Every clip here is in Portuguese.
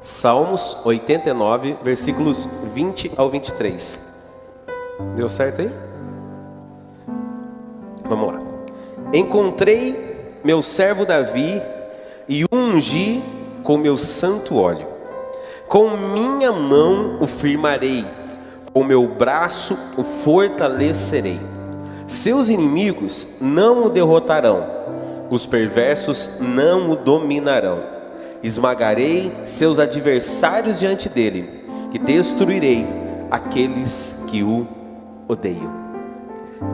Salmos 89, versículos 20 ao 23. Deu certo aí? Vamos lá. Encontrei meu servo Davi e o ungi com meu santo óleo. Com minha mão o firmarei, com meu braço o fortalecerei. Seus inimigos não o derrotarão, os perversos não o dominarão. Esmagarei seus adversários diante dele e destruirei aqueles que o odeiam.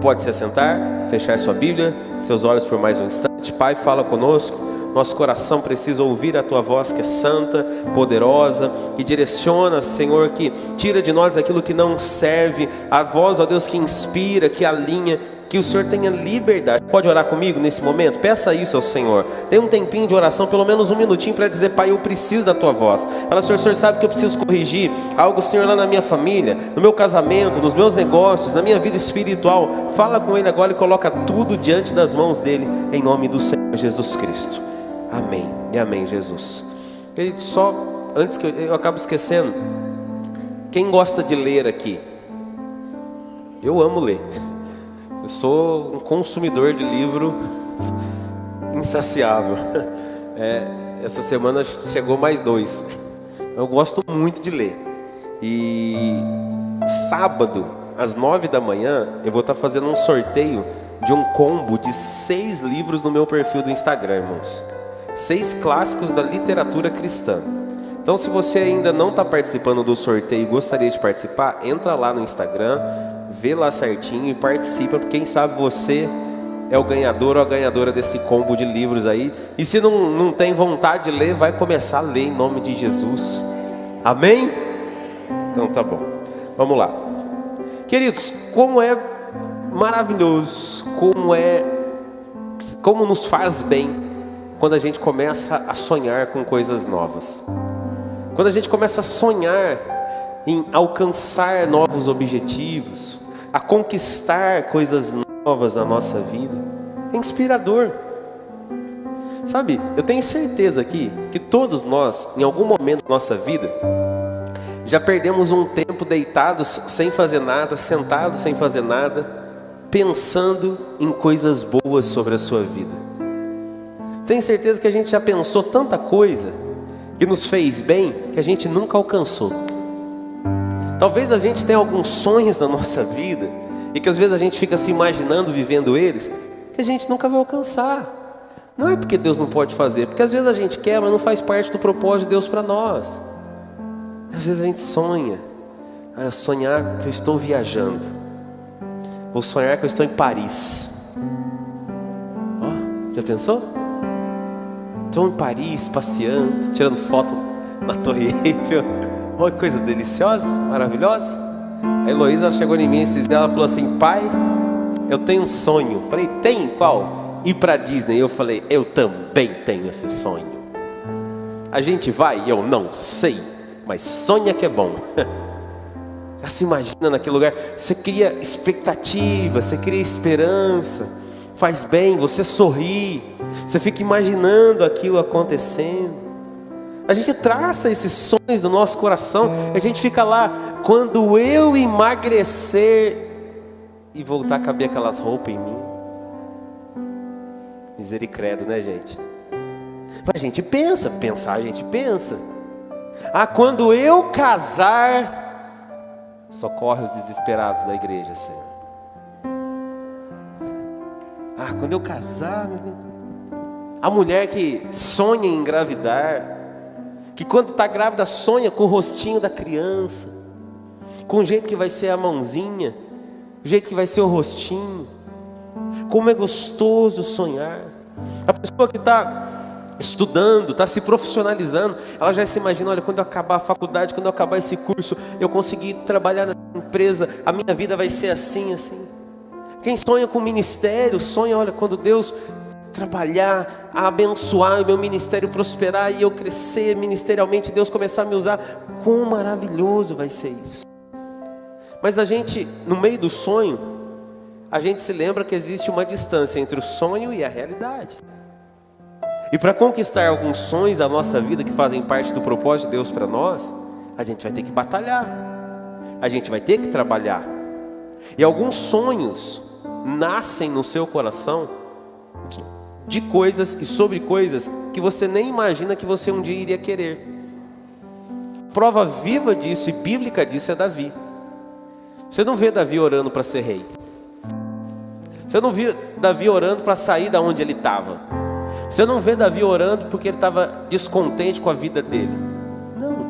Pode se assentar, fechar sua Bíblia, seus olhos por mais um instante. Pai, fala conosco. Nosso coração precisa ouvir a Tua voz que é santa, poderosa, que direciona, Senhor, que tira de nós aquilo que não serve. A voz, ó Deus, que inspira, que alinha. Que o Senhor tenha liberdade. Pode orar comigo nesse momento? Peça isso ao Senhor. Tem um tempinho de oração, pelo menos um minutinho, para dizer: Pai, eu preciso da Tua voz. Fala: Senhor, o Senhor sabe que eu preciso corrigir algo, Senhor, lá na minha família, no meu casamento, nos meus negócios, na minha vida espiritual. Fala com Ele agora e coloca tudo diante das mãos dEle, em nome do Senhor Jesus Cristo. Amém e amém, Jesus. Querido, só antes que eu acabo esquecendo, quem gosta de ler aqui? Eu amo ler. Eu sou um consumidor de livro insaciável. Essa semana chegou mais 2. Eu gosto muito de ler. E sábado, às 9 da manhã, eu vou estar fazendo um sorteio de um combo de 6 livros no meu perfil do Instagram, irmãos. 6 clássicos da literatura cristã. Então, se você ainda não está participando do sorteio e gostaria de participar, entra lá no Instagram, vê lá certinho e participa, porque quem sabe você é o ganhador ou a ganhadora desse combo de livros aí. E se não tem vontade de ler, vai começar a ler em nome de Jesus. Amém? Então tá bom. Vamos lá. Queridos, como é maravilhoso, como nos faz bem quando a gente começa a sonhar com coisas novas. Quando a gente começa a sonhar em alcançar novos objetivos, a conquistar coisas novas na nossa vida, é inspirador. Sabe, eu tenho certeza aqui que todos nós, em algum momento da nossa vida, já perdemos um tempo deitados sem fazer nada, sentados sem fazer nada, pensando em coisas boas sobre a sua vida. Tenho certeza que a gente já pensou tanta coisa que nos fez bem que a gente nunca alcançou. Talvez a gente tenha alguns sonhos na nossa vida e que às vezes a gente fica se imaginando vivendo eles, que a gente nunca vai alcançar. Não é porque Deus não pode fazer, porque às vezes a gente quer, mas não faz parte do propósito de Deus para nós. Às vezes a gente sonha, sonhar que eu estou viajando, ou sonhar que eu estou em Paris. Já pensou? Estou em Paris, passeando, tirando foto na Torre Eiffel. Olha que coisa deliciosa, maravilhosa. A Heloísa chegou em mim esses dias, ela falou assim: pai, eu tenho um sonho. Falei: tem? Qual? Ir para Disney. Eu falei: eu também tenho esse sonho. A gente vai? Eu não sei, mas sonha que é bom. Já se imagina naquele lugar. Você cria expectativa, você cria esperança. Faz bem, você sorri, você fica imaginando aquilo acontecendo. A gente traça esses sonhos do nosso coração, a gente fica lá: quando eu emagrecer e voltar a caber aquelas roupas em mim. Misericórdia, né, gente? Mas a gente pensa, a gente pensa. Quando eu casar, socorre os desesperados da igreja, Senhor. Quando eu casar, a mulher que sonha em engravidar, que quando está grávida sonha com o rostinho da criança, com o jeito que vai ser a mãozinha, o jeito que vai ser o rostinho. Como é gostoso sonhar. A pessoa que está estudando, está se profissionalizando, ela já se imagina: olha, quando eu acabar a faculdade, quando eu acabar esse curso, eu conseguir trabalhar na empresa, a minha vida vai ser assim, assim. Quem sonha com ministério, sonha: olha, quando Deus trabalhar, abençoar o meu ministério, prosperar e eu crescer ministerialmente, Deus começar a me usar, quão maravilhoso vai ser isso. Mas a gente, no meio do sonho, a gente se lembra que existe uma distância entre o sonho e a realidade. E para conquistar alguns sonhos da nossa vida que fazem parte do propósito de Deus para nós, a gente vai ter que batalhar, a gente vai ter que trabalhar. E alguns sonhos nascem no seu coração de coisas e sobre coisas que você nem imagina que você um dia iria querer. Prova viva disso e bíblica disso é Davi. Você não vê Davi orando para ser rei. Você não vê Davi orando para sair da onde ele estava. Você não vê Davi orando porque ele estava descontente com a vida dele. Não.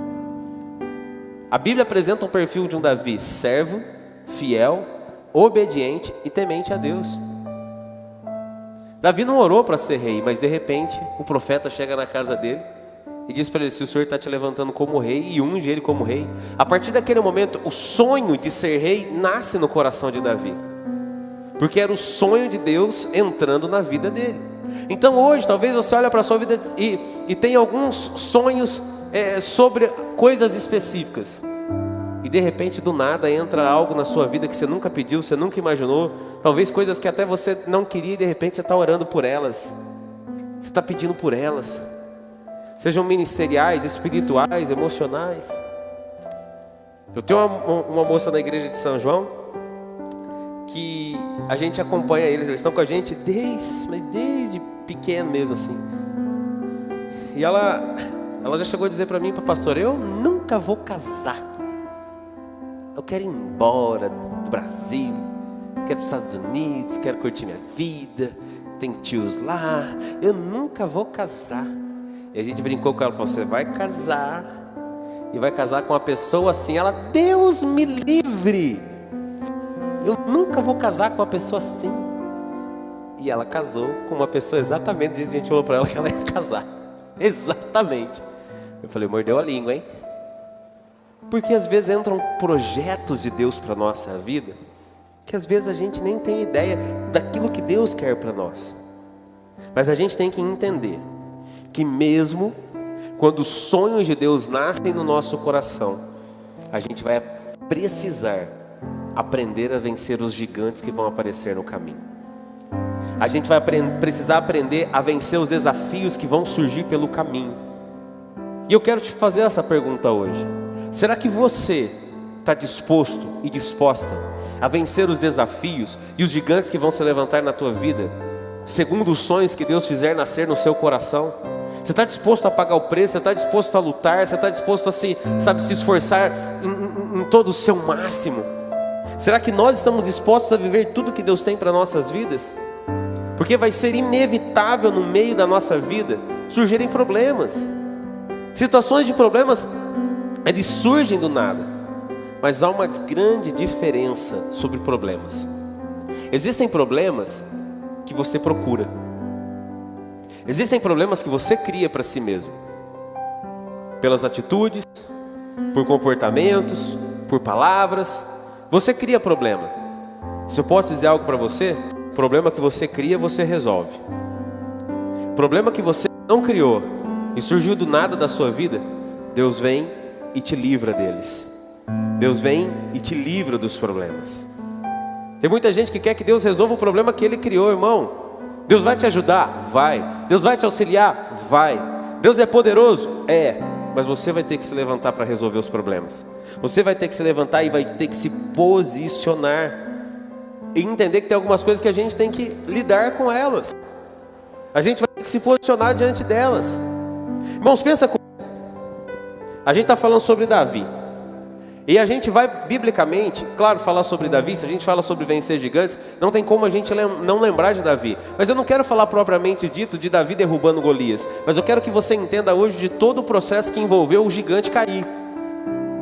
A Bíblia apresenta um perfil de um Davi servo, fiel, obediente e temente a Deus. Davi não orou para ser rei, mas de repente o profeta chega na casa dele e diz para ele: se o Senhor está te levantando como rei, e unge ele como rei. A partir daquele momento, o sonho de ser rei nasce no coração de Davi, porque era o sonho de Deus entrando na vida dele. Então hoje, talvez você olhe para a sua vida e tenha alguns sonhos sobre coisas específicas, e de repente do nada entra algo na sua vida que você nunca pediu, você nunca imaginou. Talvez coisas que até você não queria, e de repente você está orando por elas, você está pedindo por elas. Sejam ministeriais, espirituais, emocionais. Eu tenho uma moça na igreja de São João, que a gente acompanha eles estão com a gente desde pequeno mesmo assim. E ela já chegou a dizer para mim, para pastor: eu nunca vou casar. Eu quero ir embora do Brasil, quero ir para os Estados Unidos, quero curtir minha vida, tem tios lá, eu nunca vou casar. E a gente brincou com ela, falou: você vai casar, e vai casar com uma pessoa assim. Ela: Deus me livre, eu nunca vou casar com uma pessoa assim. E ela casou com uma pessoa exatamente do jeito que a gente falou para ela que ela ia casar. Exatamente. Eu falei: mordeu a língua, hein? Porque às vezes entram projetos de Deus para a nossa vida, que às vezes a gente nem tem ideia daquilo que Deus quer para nós. Mas a gente tem que entender que mesmo quando os sonhos de Deus nascem no nosso coração, a gente vai precisar aprender a vencer os gigantes que vão aparecer no caminho. A gente vai precisar aprender a vencer os desafios que vão surgir pelo caminho. E eu quero te fazer essa pergunta hoje: será que você está disposto e disposta a vencer os desafios e os gigantes que vão se levantar na tua vida, segundo os sonhos que Deus fizer nascer no seu coração? Você está disposto a pagar o preço? Você está disposto a lutar? Você está disposto a se esforçar em todo o seu máximo? Será que nós estamos dispostos a viver tudo que Deus tem para nossas vidas? Porque vai ser inevitável no meio da nossa vida surgirem problemas. Situações de problemas, eles surgem do nada. Mas há uma grande diferença sobre problemas. Existem problemas que você procura. Existem problemas que você cria para si mesmo, pelas atitudes, por comportamentos, por palavras. Você cria problema. Se eu posso dizer algo para você, problema que você cria, você resolve. Problema que você não criou e surgiu do nada da sua vida, Deus vem e te livra deles. Deus vem e te livra dos problemas. Tem muita gente que quer que Deus resolva o problema que Ele criou, irmão. Deus vai te ajudar? Vai. Deus vai te auxiliar? Vai. Deus é poderoso? É. Mas você vai ter que se levantar para resolver os problemas. Você vai ter que se levantar e vai ter que se posicionar e entender que tem algumas coisas que a gente tem que lidar com elas. A gente vai ter que se posicionar diante delas. Irmãos, pensa comigo. A gente está falando sobre Davi. E a gente vai, biblicamente, claro, falar sobre Davi. Se a gente fala sobre vencer gigantes, não tem como a gente não lembrar de Davi. Mas eu não quero falar propriamente dito de Davi derrubando Golias. Mas eu quero que você entenda hoje de todo o processo que envolveu o gigante cair.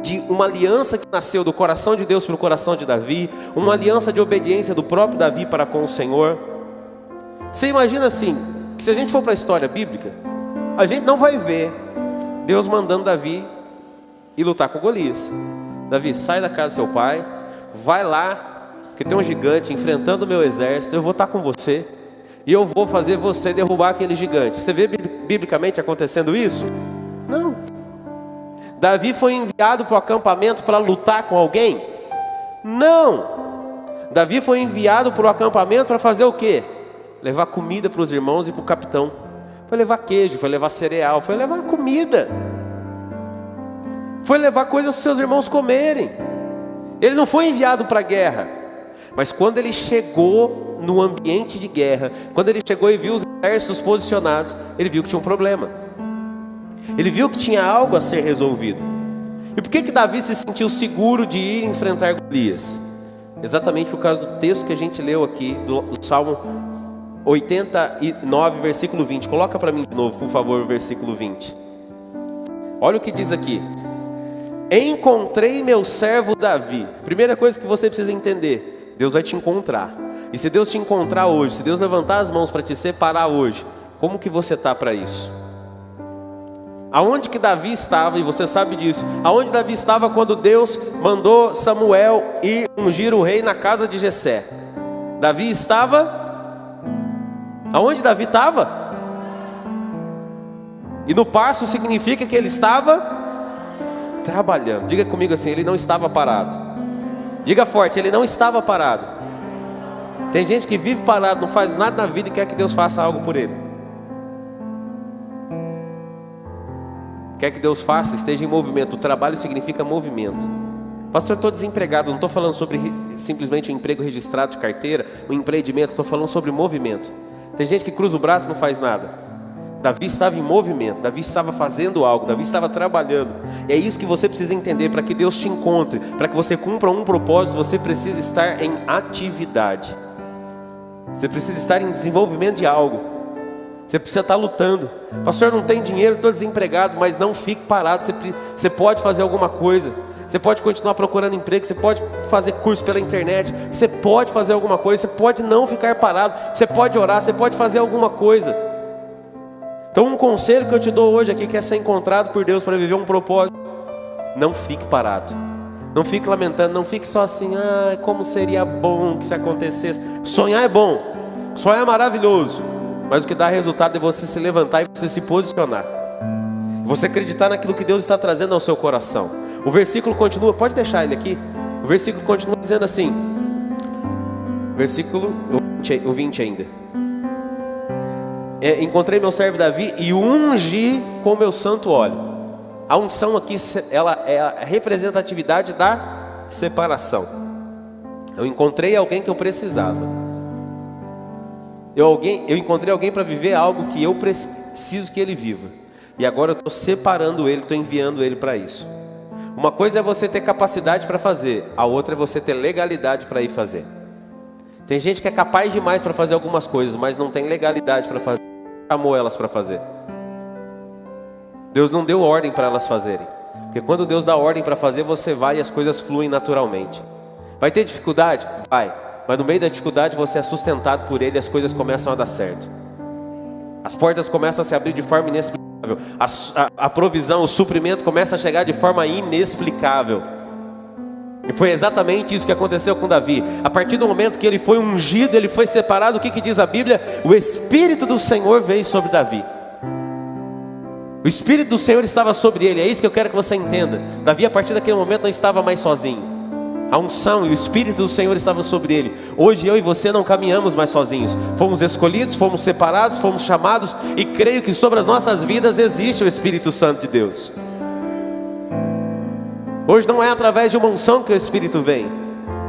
De uma aliança que nasceu do coração de Deus para o coração de Davi. Uma aliança de obediência do próprio Davi para com o Senhor. Você imagina assim, que se a gente for para a história bíblica, a gente não vai ver Deus mandando Davi ir lutar com Golias. Davi, sai da casa do seu pai, vai lá, que tem um gigante enfrentando o meu exército, eu vou estar com você, e eu vou fazer você derrubar aquele gigante. Você vê biblicamente acontecendo isso? Não. Davi foi enviado para o acampamento para lutar com alguém? Não. Davi foi enviado para o acampamento para fazer o quê? Levar comida para os irmãos e para o capitão, Foi levar queijo, foi levar cereal, foi levar comida. Foi levar coisas para os seus irmãos comerem. Ele não foi enviado para a guerra. Mas quando ele chegou no ambiente de guerra, quando ele chegou e viu os exércitos posicionados, ele viu que tinha um problema. Ele viu que tinha algo a ser resolvido. E por que Davi se sentiu seguro de ir enfrentar Golias? Exatamente por causa do texto que a gente leu aqui, do Salmo 89, versículo 20. Coloca para mim de novo, por favor, o versículo 20. Olha o que diz aqui. Encontrei meu servo Davi. Primeira coisa que você precisa entender: Deus vai te encontrar. E se Deus te encontrar hoje, se Deus levantar as mãos para te separar hoje, como que você está para isso? Aonde que Davi estava, e você sabe disso, aonde Davi estava quando Deus mandou Samuel ir ungir o rei na casa de Jessé? Davi estava, aonde Davi estava? E no passo significa que ele estava trabalhando. Diga comigo assim: ele não estava parado. Diga forte: ele não estava parado. Tem gente que vive parado, não faz nada na vida e quer que Deus faça algo por ele. Quer que Deus faça, esteja em movimento. O trabalho significa movimento. Pastor, estou desempregado. Não estou falando sobre simplesmente um emprego registrado de carteira, um empreendimento. Estou falando sobre movimento. Tem gente que cruza o braço e não faz nada. Davi estava em movimento, Davi estava fazendo algo, Davi estava trabalhando. E é isso que você precisa entender. Para que Deus te encontre, para que você cumpra um propósito, você precisa estar em atividade. Você precisa estar em desenvolvimento de algo. Você precisa estar lutando. Pastor, não tem dinheiro, estou desempregado. Mas não fique parado. Você pode fazer alguma coisa. Você pode continuar procurando emprego. Você pode fazer curso pela internet. Você pode fazer alguma coisa. Você pode não ficar parado. Você pode orar. Você pode fazer alguma coisa. Então um conselho que eu te dou hoje aqui, que é ser encontrado por Deus para viver um propósito: não fique parado. Não fique lamentando. Não fique só assim: como seria bom que isso acontecesse. Sonhar é bom. Sonhar é maravilhoso. Mas o que dá resultado é você se levantar e você se posicionar. Você acreditar naquilo que Deus está trazendo ao seu coração. O versículo continua, pode deixar ele aqui. O versículo continua dizendo assim. Versículo o 20 ainda. Encontrei meu servo Davi e o ungi com meu santo óleo. A unção aqui, ela é a representatividade da separação. Eu encontrei alguém que eu precisava. Eu encontrei alguém para viver algo que eu preciso que ele viva. E agora eu estou separando ele, estou enviando ele para isso. Uma coisa é você ter capacidade para fazer, a outra é você ter legalidade para ir fazer. Tem gente que é capaz demais para fazer algumas coisas, mas não tem legalidade para fazer. Chamou elas para fazer. Deus não deu ordem para elas fazerem. Porque quando Deus dá ordem para fazer, você vai e as coisas fluem naturalmente. Vai ter dificuldade? Vai. Mas no meio da dificuldade você é sustentado por Ele e as coisas começam a dar certo. As portas começam a se abrir de forma inexplicável. A provisão, o suprimento começa a chegar de forma inexplicável. E foi exatamente isso que aconteceu com Davi. A partir do momento que ele foi ungido, ele foi separado, o que diz a Bíblia? O Espírito do Senhor veio sobre Davi. O Espírito do Senhor estava sobre ele. É isso que eu quero que você entenda. Davi, a partir daquele momento, não estava mais sozinho. A unção e o Espírito do Senhor estavam sobre ele. Hoje eu e você não caminhamos mais sozinhos. Fomos escolhidos, fomos separados, fomos chamados. E creio que sobre as nossas vidas existe o Espírito Santo de Deus. Hoje não é através de uma unção que o Espírito vem,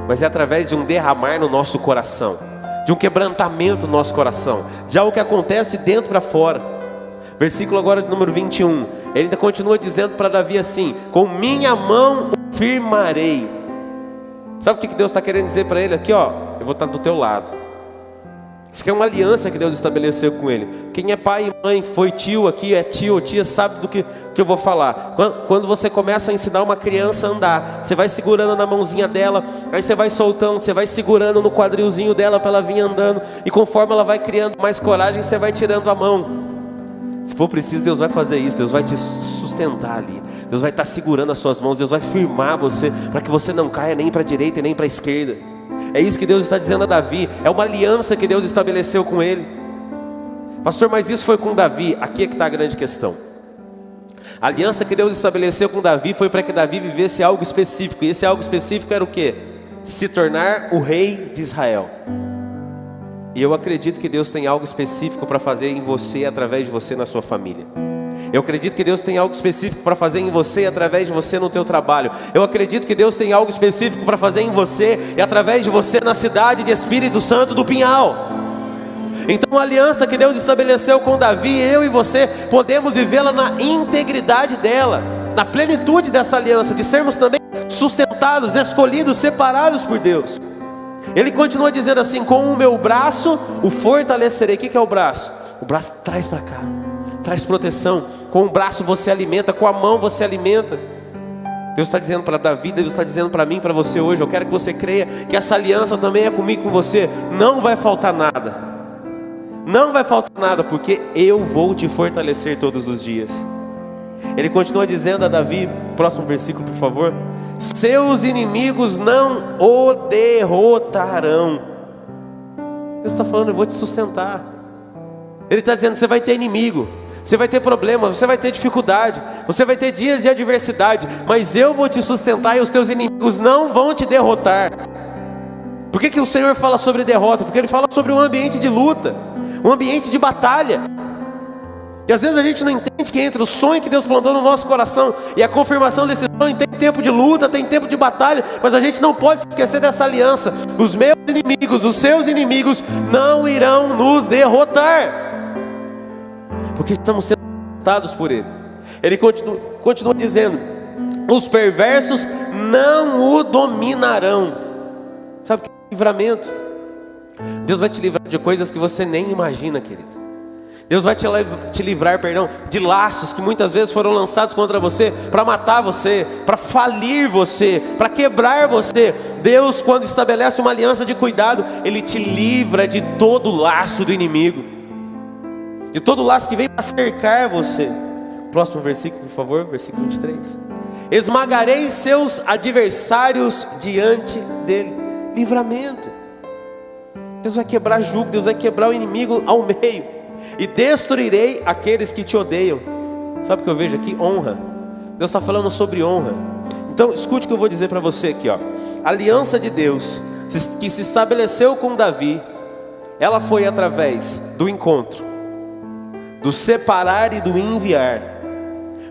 mas é através de um derramar no nosso coração, de um quebrantamento no nosso coração, de algo que acontece de dentro para fora. Versículo agora de número 21. Ele ainda continua dizendo para Davi assim: com minha mão o firmarei. Sabe o que Deus está querendo dizer para ele aqui? Eu vou estar do teu lado. Isso aqui é uma aliança que Deus estabeleceu com ele. Quem é pai e mãe, foi tio aqui, é tio ou tia, sabe do que eu vou falar. Quando você começa a ensinar uma criança a andar, você vai segurando na mãozinha dela, aí você vai soltando, você vai segurando no quadrilzinho dela para ela vir andando. E conforme ela vai criando mais coragem, você vai tirando a mão. Se for preciso, Deus vai fazer isso. Deus vai te sustentar ali. Deus vai estar segurando as suas mãos. Deus vai firmar você para que você não caia nem para a direita e nem para a esquerda. É isso que Deus está dizendo a Davi. É uma aliança que Deus estabeleceu com ele. Pastor, mas isso foi com Davi. Aqui é que está a grande questão. A aliança que Deus estabeleceu com Davi foi para que Davi vivesse algo específico. E esse algo específico era o quê? Se tornar o rei de Israel. E eu acredito que Deus tem algo específico para fazer em você, através de você, na sua família. Eu acredito que Deus tem algo específico para fazer em você, através de você, no teu trabalho. Eu acredito que Deus tem algo específico para fazer em você e através de você na cidade de Espírito Santo do Pinhal. Então a aliança que Deus estabeleceu com Davi, eu e você podemos vivê-la na integridade dela, na plenitude dessa aliança, de sermos também sustentados, escolhidos, separados por Deus. Ele continua dizendo assim: com o meu braço o fortalecerei. O que é o braço? O braço traz para cá, traz proteção. Com o braço você alimenta, com a mão você alimenta. Deus está dizendo para Davi, Deus está dizendo para mim, para você hoje. Eu quero que você creia que essa aliança também é comigo, com você. Não vai faltar nada, não vai faltar nada, porque eu vou te fortalecer todos os dias. Ele continua dizendo a Davi, próximo versículo por favor: seus inimigos não o derrotarão. Deus está falando: eu vou te sustentar. Ele está dizendo: você vai ter inimigo, você vai ter problemas, você vai ter dificuldade, você vai ter dias de adversidade, mas eu vou te sustentar e os teus inimigos não vão te derrotar. Por que o Senhor fala sobre derrota? Porque Ele fala sobre um ambiente de luta, um ambiente de batalha. E às vezes a gente não entende que entre o sonho que Deus plantou no nosso coração e a confirmação desse sonho tem tempo de luta, tem tempo de batalha, mas a gente não pode esquecer dessa aliança. Os meus inimigos, os seus inimigos não irão nos derrotar, porque estamos sendo derrotados por Ele. Ele continua dizendo: os perversos não o dominarão. Sabe o que é livramento? Deus vai te livrar de coisas que você nem imagina, querido. Deus vai te livrar, de laços que muitas vezes foram lançados contra você, para matar você, para falir você, para quebrar você. Deus, quando estabelece uma aliança de cuidado, Ele te livra de todo laço do inimigo, de todo laço que vem para cercar você. Próximo versículo, por favor, versículo 23. Esmagarei seus adversários diante dele. Livramento. Deus vai quebrar jugo, Deus vai quebrar o inimigo ao meio. E destruirei aqueles que te odeiam. Sabe o que eu vejo aqui? Honra. Deus está falando sobre honra. Então escute o que eu vou dizer para você aqui, ó. A aliança de Deus que se estabeleceu com Davi, ela foi através do encontro, do separar e do enviar.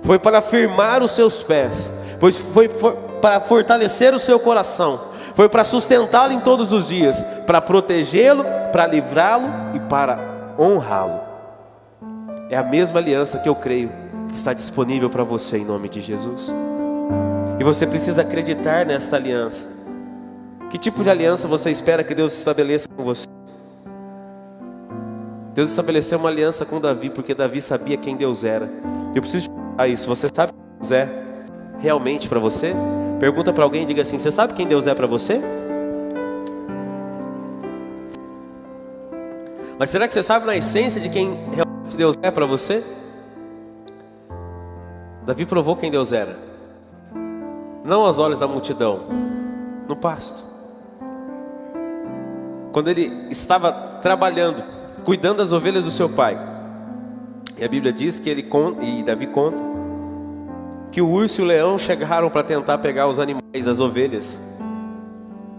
Foi para firmar os seus pés, foi para fortalecer o seu coração, foi para sustentá-lo em todos os dias, para protegê-lo, para livrá-lo e para honrá-lo. É a mesma aliança que eu creio que está disponível para você, em nome de Jesus. E você precisa acreditar nesta aliança. Que tipo de aliança você espera que Deus estabeleça com você? Deus estabeleceu uma aliança com Davi, porque Davi sabia quem Deus era. Eu preciso te perguntar isso: você sabe quem Deus é realmente para você? Pergunta para alguém e diga assim: você sabe quem Deus é para você? Mas será que você sabe na essência de quem realmente Deus é para você? Davi provou quem Deus era, não aos olhos da multidão, no pasto. Quando ele estava trabalhando, cuidando das ovelhas do seu pai. E a Bíblia diz que e Davi conta que o urso e o leão chegaram para tentar pegar os animais, as ovelhas.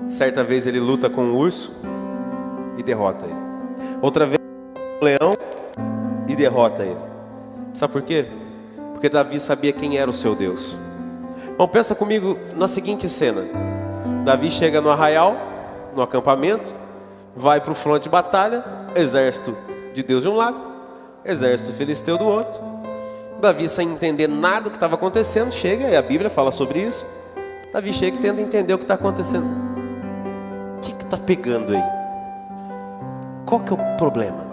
Certa vez ele luta com o urso e derrota ele. Outra vez o leão e derrota ele. Sabe por quê? Porque Davi sabia quem era o seu Deus. Bom, pensa comigo na seguinte cena: Davi chega no arraial, no acampamento, vai para o fronte de batalha, exército de Deus de um lado, exército filisteu do outro. Davi, sem entender nada do que estava acontecendo, chega, e a Bíblia fala sobre isso. Davi chega e tenta entender o que está acontecendo. O que está pegando aí? Qual que é o problema?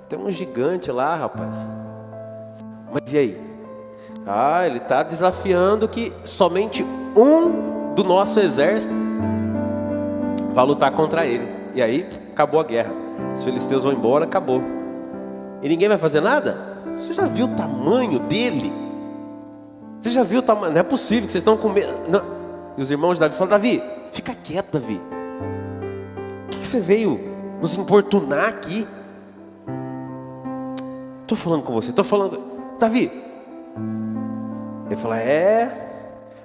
Tem um gigante lá, rapaz. Mas e aí? Ele está desafiando que somente um do nosso exército vai lutar contra ele. E aí, acabou a guerra. Os filisteus vão embora, acabou. E ninguém vai fazer nada? Você já viu o tamanho dele? Você já viu o tamanho? Não é possível que vocês estão com medo. Não. E os irmãos de Davi falam: Davi, fica quieto, Davi. O que você veio nos importunar aqui? Estou falando com você, estou falando, Davi. Ele fala: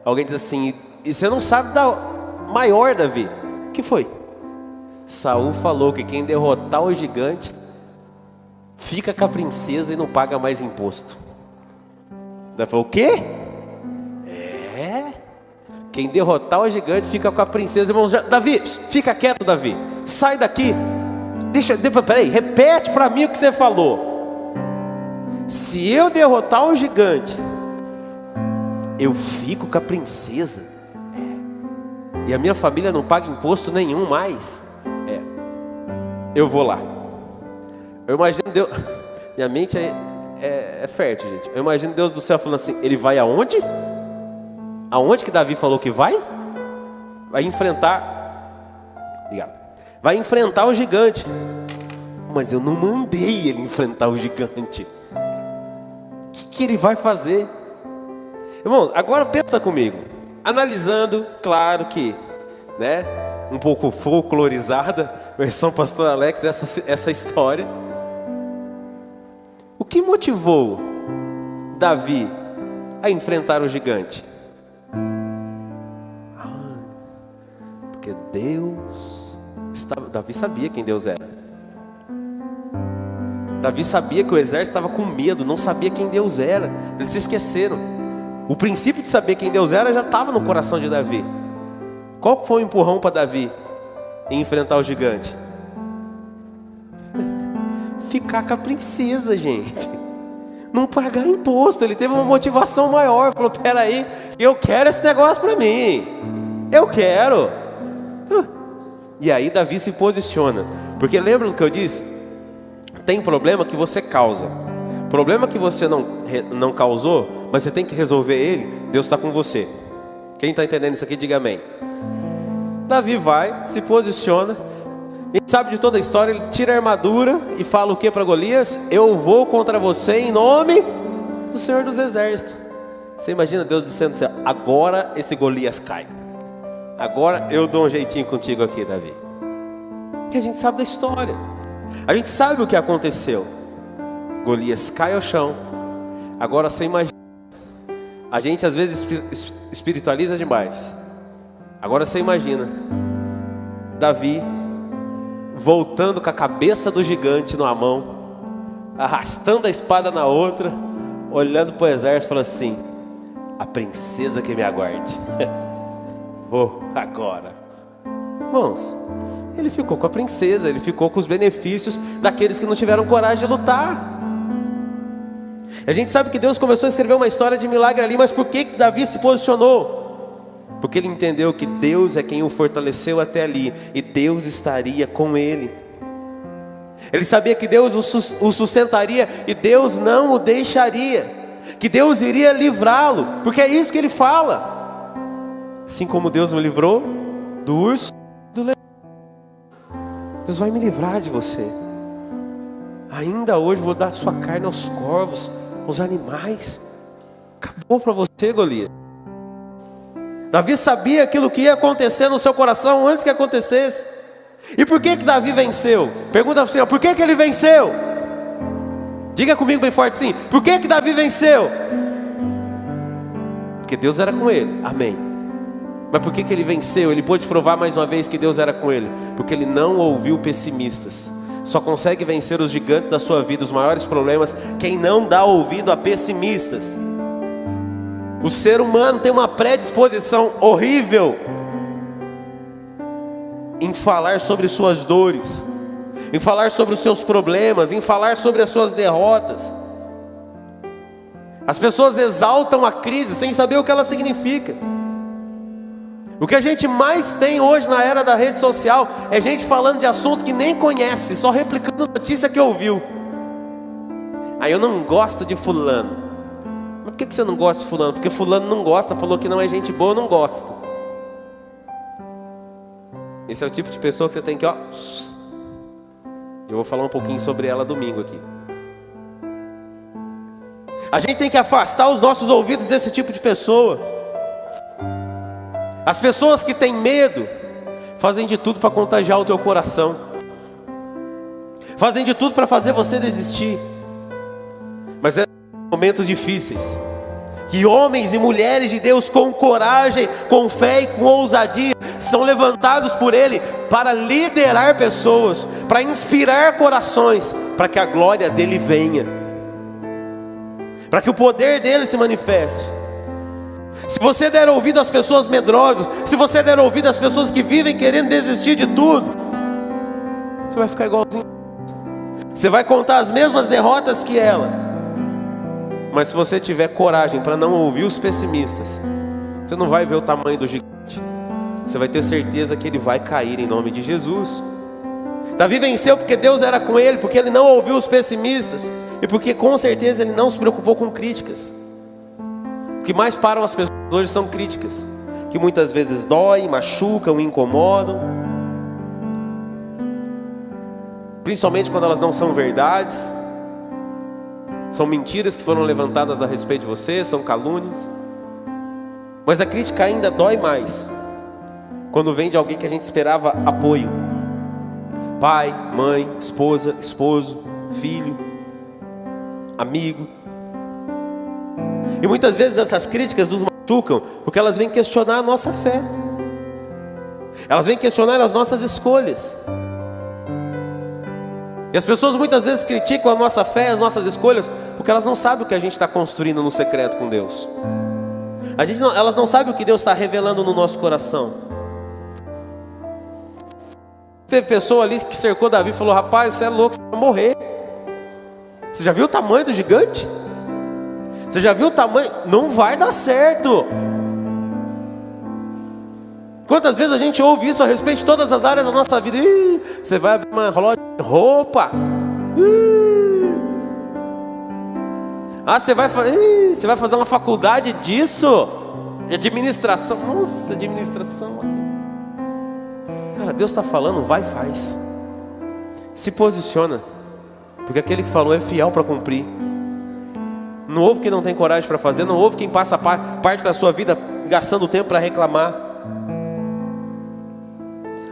Alguém diz assim: e você não sabe da maior, Davi? O que foi? Saul falou que quem derrotar o gigante fica com a princesa e não paga mais imposto. Davi falou, o quê? Quem derrotar o gigante fica com a princesa. Irmãos, Davi, fica quieto, Davi. Sai daqui. Peraí, repete para mim o que você falou. Se eu derrotar o gigante, eu fico com a princesa. E a minha família não paga imposto nenhum mais. Eu vou lá. Eu imagino Deus. Minha mente é fértil, gente. Eu imagino Deus do céu falando assim: ele vai aonde? Aonde que Davi falou que vai? Vai enfrentar. Obrigado. Vai enfrentar o gigante. Mas eu não mandei ele enfrentar o gigante. O que ele vai fazer? Irmão, agora pensa comigo. Analisando, claro que, né, um pouco folclorizada, versão Pastor Alex, essa história. O que motivou Davi a enfrentar o gigante? Porque Davi sabia quem Deus era. Davi sabia que o exército estava com medo, não sabia quem Deus era. Eles se esqueceram. O princípio de saber quem Deus era já estava no coração de Davi. Qual foi o empurrão para Davi em enfrentar o gigante? Ficar com a princesa, gente. Não pagar imposto. Ele teve uma motivação maior. Falou, peraí, eu quero esse negócio para mim. Eu quero. E aí Davi se posiciona. Porque lembra do que eu disse? Tem problema que você causa. Problema que você não causou, mas você tem que resolver ele. Deus está com você. Quem está entendendo isso aqui, diga amém. Davi vai, se posiciona. E sabe de toda a história, ele tira a armadura e fala o que para Golias? Eu vou contra você em nome do Senhor dos Exércitos. Você imagina Deus dizendo assim: agora esse Golias cai. Agora eu dou um jeitinho contigo aqui, Davi. Porque a gente sabe da história. A gente sabe o que aconteceu. Golias cai ao chão. Agora você imagina. A gente às vezes espiritualiza demais. Agora você imagina Davi voltando com a cabeça do gigante numa mão, arrastando a espada na outra, olhando para o exército e falando assim: a princesa que me aguarde. Vou agora. Irmãos, ele ficou com a princesa, ele ficou com os benefícios daqueles que não tiveram coragem de lutar. A gente sabe que Deus começou a escrever uma história de milagre ali, mas por que Davi se posicionou? Porque ele entendeu que Deus é quem o fortaleceu até ali, e Deus estaria com ele. Ele sabia que Deus o sustentaria e Deus não o deixaria, que Deus iria livrá-lo, porque é isso que ele fala. Assim como Deus me livrou do urso, do leão, Deus vai me livrar de você. Ainda hoje vou dar sua carne aos corvos, aos animais. Acabou para você, Golias. Davi sabia aquilo que ia acontecer no seu coração antes que acontecesse. E por que Davi venceu? Pergunta para o Senhor, por que ele venceu? Diga comigo bem forte sim. Por que Davi venceu? Porque Deus era com ele, amém. Mas por que ele venceu? Ele pôde provar mais uma vez que Deus era com ele. Porque ele não ouviu pessimistas. Só consegue vencer os gigantes da sua vida, os maiores problemas, quem não dá ouvido a pessimistas. O ser humano tem uma predisposição horrível em falar sobre suas dores, em falar sobre os seus problemas, em falar sobre as suas derrotas. As pessoas exaltam a crise sem saber o que ela significa. O que a gente mais tem hoje na era da rede social é gente falando de assunto que nem conhece, só replicando notícia que ouviu. Aí eu não gosto de fulano. Mas por que você não gosta de fulano? Porque fulano não gosta, falou que não é gente boa, não gosta. Esse é o tipo de pessoa que você tem que, ó. Eu vou falar um pouquinho sobre ela domingo aqui. A gente tem que afastar os nossos ouvidos desse tipo de pessoa. As pessoas que têm medo fazem de tudo para contagiar o teu coração, fazem de tudo para fazer você desistir. Mas é momentos difíceis que homens e mulheres de Deus com coragem, com fé e com ousadia são levantados por Ele para liderar pessoas, para inspirar corações, para que a glória dEle venha, para que o poder dEle se manifeste. Se você der ouvido às pessoas medrosas, se você der ouvido às pessoas que vivem querendo desistir de tudo, você vai ficar igualzinho. Você vai contar as mesmas derrotas que ela. Mas se você tiver coragem para não ouvir os pessimistas, você não vai ver o tamanho do gigante. Você vai ter certeza que ele vai cair em nome de Jesus. Davi venceu porque Deus era com ele, porque ele não ouviu os pessimistas, e porque com certeza ele não se preocupou com críticas. O que mais param as pessoas hoje são críticas, que muitas vezes doem, machucam, incomodam, principalmente quando elas não são verdades, são mentiras que foram levantadas a respeito de você, são calúnias. Mas a crítica ainda dói mais quando vem de alguém que a gente esperava apoio: pai, mãe, esposa, esposo, filho, amigo. E muitas vezes essas críticas nos machucam porque elas vêm questionar a nossa fé, elas vêm questionar as nossas escolhas. E as pessoas muitas vezes criticam a nossa fé, as nossas escolhas, porque elas não sabem o que a gente está construindo no secreto com Deus. Elas não sabem o que Deus está revelando no nosso coração. Teve pessoa ali que cercou Davi e falou: rapaz, você é louco, você vai morrer. Você já viu o tamanho do gigante? Você já viu o tamanho? Não vai dar certo. Quantas vezes a gente ouve isso a respeito de todas as áreas da nossa vida? Você vai abrir uma loja de roupa. Você vai fazer uma faculdade disso? Administração. Nossa, administração. Cara, Deus está falando, vai e faz. Se posiciona, porque aquele que falou é fiel para cumprir. Não houve quem não tem coragem para fazer, não houve quem passa parte da sua vida gastando tempo para reclamar.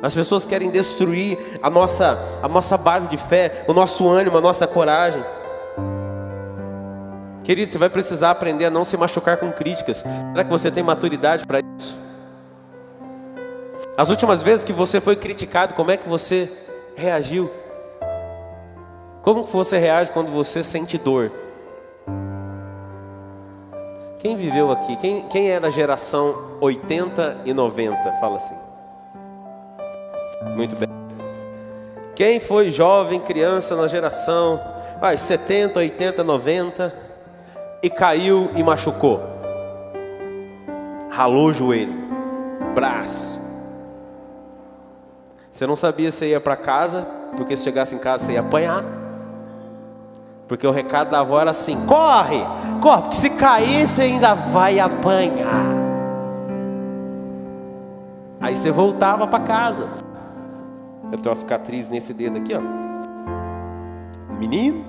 As pessoas querem destruir a nossa base de fé, o nosso ânimo, a nossa coragem. Querido, você vai precisar aprender a não se machucar com críticas. Será que você tem maturidade para isso? As últimas vezes que você foi criticado, como é que você reagiu? Como que você reage quando você sente dor? Quem viveu aqui? Quem é da geração 80 e 90? Fala assim. Muito bem. Quem foi jovem, criança na geração 70, 80, 90 e caiu e machucou? Ralou o joelho, braço. Você não sabia se ia para casa, porque se chegasse em casa você ia apanhar. Porque o recado da avó era assim: corre, corre, porque se cair você ainda vai apanhar. Aí você voltava para casa. Eu tenho uma cicatriz nesse dedo aqui, ó. Menino,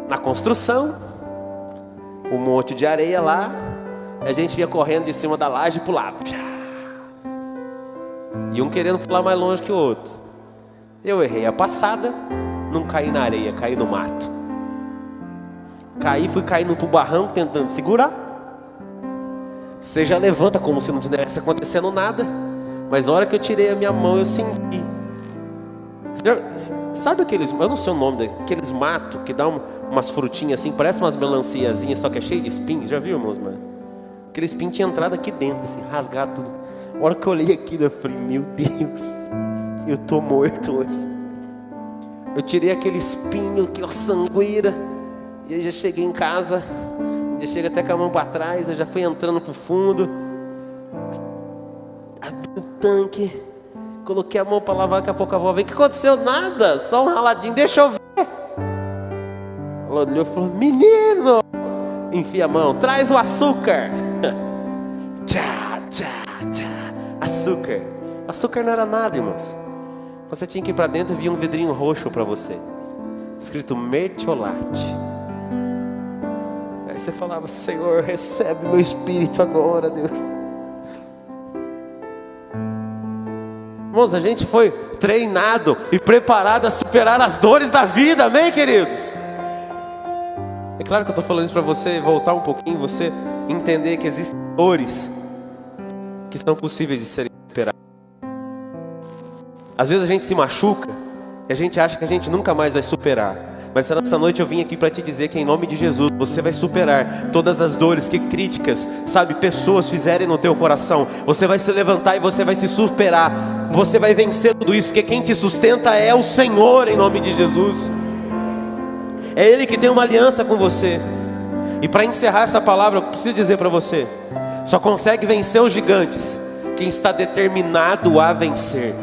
na construção, um monte de areia lá, a gente ia correndo de cima da laje e pulava. E um querendo pular mais longe que o outro. Eu errei a passada, não caí na areia, caí no mato. Fui caindo pro barranco tentando segurar. Você já levanta como se não tivesse acontecendo nada. Mas na hora que eu tirei a minha mão, eu senti. Sabe aqueles, eu não sei o nome daqueles matos que dá umas frutinhas assim, parece umas melanciazinhas, só que é cheio de espinhos. Já viu, irmãos? Mano? Aquele espinho tinha entrado aqui dentro, assim, rasgado tudo. A hora que eu olhei aquilo, eu falei: meu Deus, eu tô morto hoje. Eu tirei aquele espinho, aquela sangueira, e aí já cheguei em casa, já cheguei até com a mão para trás, eu já fui entrando pro fundo, abri o tanque, coloquei a mão para lavar, daqui a pouco a avó veio: o que aconteceu? Nada, só um raladinho, deixa eu ver. Ela olhou e falou: menino, enfia a mão, traz o açúcar. Tchá, tchá, tchá. Açúcar não era nada, irmãos. Você tinha que ir para dentro e via um vidrinho roxo para você, escrito mertiolate. Aí você falava: Senhor, recebe meu espírito agora, Deus. Irmãos, a gente foi treinado e preparado a superar as dores da vida, amém, queridos? É claro que eu estou falando isso para você voltar um pouquinho, você entender que existem dores que são possíveis de serem superadas. Às vezes a gente se machuca e a gente acha que a gente nunca mais vai superar. Mas nessa noite eu vim aqui para te dizer que em nome de Jesus você vai superar todas as dores que críticas, sabe, pessoas fizerem no teu coração. Você vai se levantar e você vai se superar. Você vai vencer tudo isso, porque quem te sustenta é o Senhor, em nome de Jesus. É Ele que tem uma aliança com você. E para encerrar essa palavra, eu preciso dizer para você: só consegue vencer os gigantes quem está determinado a vencer.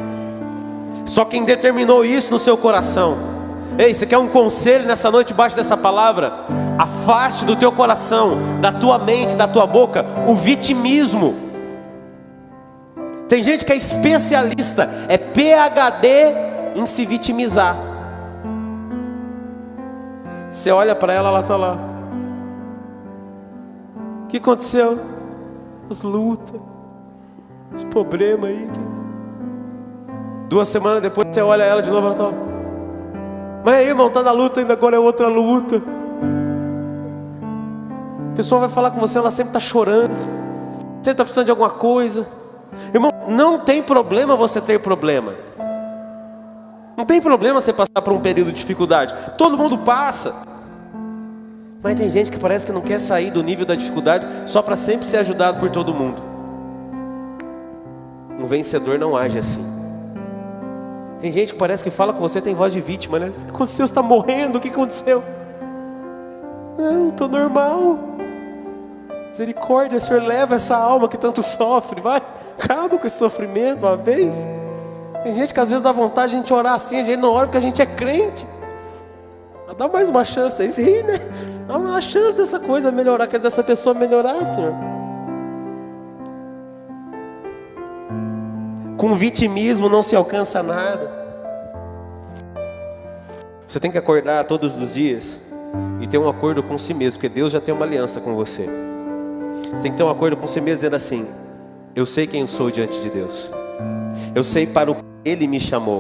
Só quem determinou isso no seu coração. Ei, você quer um conselho nessa noite debaixo dessa palavra? Afaste do teu coração, da tua mente, da tua boca, o vitimismo. Tem gente que é especialista, é PhD em se vitimizar. Você olha para ela, ela está lá. O que aconteceu? As lutas, os problemas aí. 2 semanas depois você olha ela de novo, ela está lá. Mas aí, irmão, está na luta ainda, agora é outra luta. A pessoa vai falar com você, ela sempre está chorando, sempre está precisando de alguma coisa. Irmão, não tem problema você ter problema. Não tem problema você passar por um período de dificuldade. Todo mundo passa. Mas tem gente que parece que não quer sair do nível da dificuldade só para sempre ser ajudado por todo mundo. Um vencedor não age assim. Tem gente que parece que fala com você, tem voz de vítima, né? O que aconteceu? Você está morrendo? O que aconteceu? Não, estou normal. Misericórdia, Senhor, leva essa alma que tanto sofre. Vai, acaba com esse sofrimento uma vez. Tem gente que às vezes dá vontade de a gente orar assim, a gente não ora porque a gente é crente. Dá mais uma chance, aí ri, né? Dá uma chance dessa coisa melhorar, quer dizer, dessa pessoa melhorar, Senhor. Com vitimismo não se alcança nada. Você tem que acordar todos os dias e ter um acordo com si mesmo, porque Deus já tem uma aliança com você. Você tem que ter um acordo com si mesmo dizendo assim: eu sei quem eu sou diante de Deus. Eu sei para o que Ele me chamou.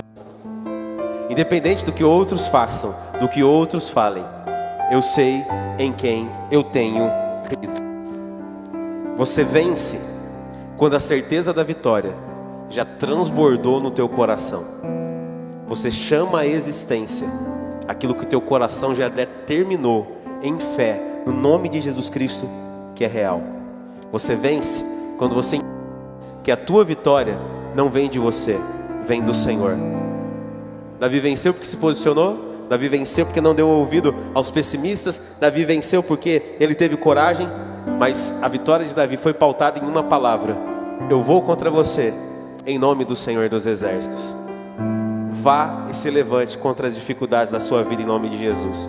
Independente do que outros façam, do que outros falem, eu sei em quem eu tenho crido. Você vence quando a certeza da vitória já transbordou no teu coração. Você chama a existência aquilo que teu coração já determinou em fé, no nome de Jesus Cristo, que é real. Você vence quando você entende que a tua vitória não vem de você, vem do Senhor. Davi venceu porque se posicionou. Davi venceu porque não deu ouvido aos pessimistas. Davi venceu porque ele teve coragem. Mas a vitória de Davi foi pautada em uma palavra: eu vou contra você, em nome do Senhor dos Exércitos. Vá e se levante contra as dificuldades da sua vida em nome de Jesus.